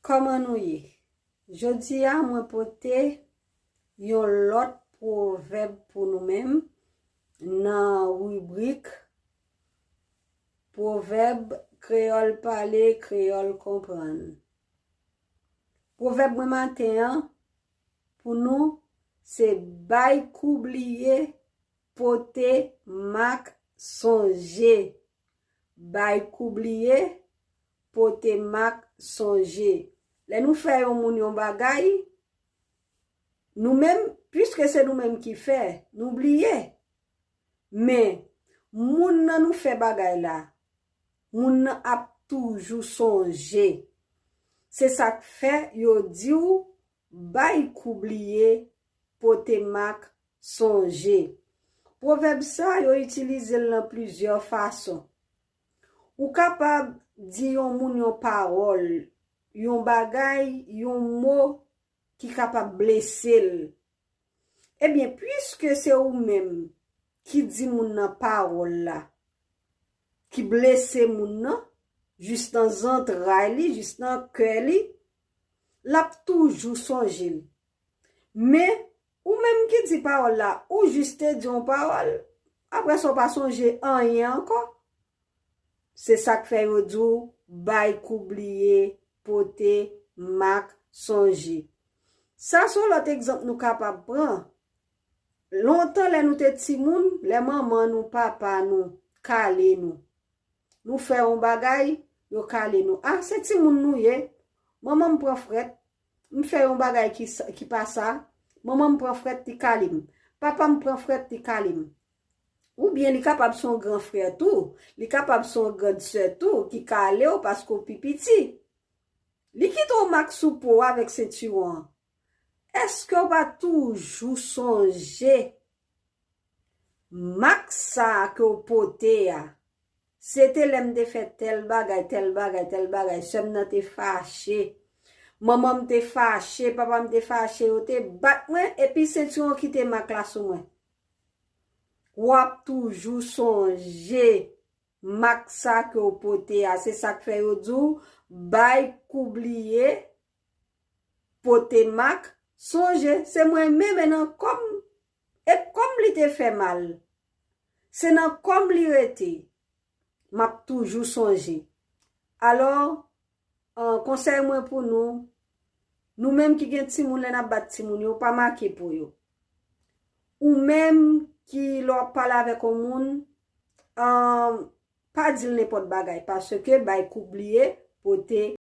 Comment nous y? Jodi a moi pote yon lot proverbe pour nous-mêmes dans rubrique proverbe créole parler, créole comprendre. Proverbe matin pour nous c'est bay koubliye pote mak songe. Bay koubliye pote mak songe. Là nous faisons moun yon bagay, nous-mêmes, puisque c'est nous-mêmes qui fait, n'oubliez. Mais, moun nan nous fait bagay la, moun nan ap toujours songe. C'est ça que fait, yo di ou, bay koubliye pote mak songe. Proverbe ça, yo utilise dans plusieurs façons. Ou capable di yon moun yon parole, yon bagay, yon mot qui capable blesser. Eh bien, puisque c'est ou même qui dit moun nan parole la, qui blesse moun nan, juste dans entrailles li, juste dans cœur li, l'a toujours songe. Mais, ou même qui dit parole la, ou juste dit yon parole, après son pas songe en rien encore. C'est ça que fait yo dou, bay koubliye pote mak songe. Ça sont l'autre exemple nous capable prendre. Longtemps les nous te ti moun, les maman nous papa nous kale nous. Nous faisons bagay, yo kale nous. Ah, c'est ti moun nou ye. Maman me prend fret, me fait un bagay qui passe ça. Maman me prend fret ti kalim. Papa me prend fret ti kalim. Ou bien li capable son grand frère tout, li capable son grande sœur tout qui kale ou parce qu'on pipiti. Li kito mak soupo avec ceinturon. Est-ce que va toujours songer mak sa que pote a? C'était l'aime de fait tel bagay, tel bagay, tel bagay, sem nan te fâché. Maman te fâché, papa me te fâché, ou te bat moi et puis ceinturon qui te mak la sou moi. Wap toujours songer mak sa que pote a, c'est ça que fait yo dou, bay koubliye pote mak songe, c'est moi-même maintenant comme li te fait mal. C'est nan comme li rete. M'a toujours songe. Alors, conseil moi pour nous même qui gen ti moun n'a bat ti moun yo pas marqué pour yo. Ou même qui leur parle avec un moun pas dire n'importe bagay parce que bay koubliye pote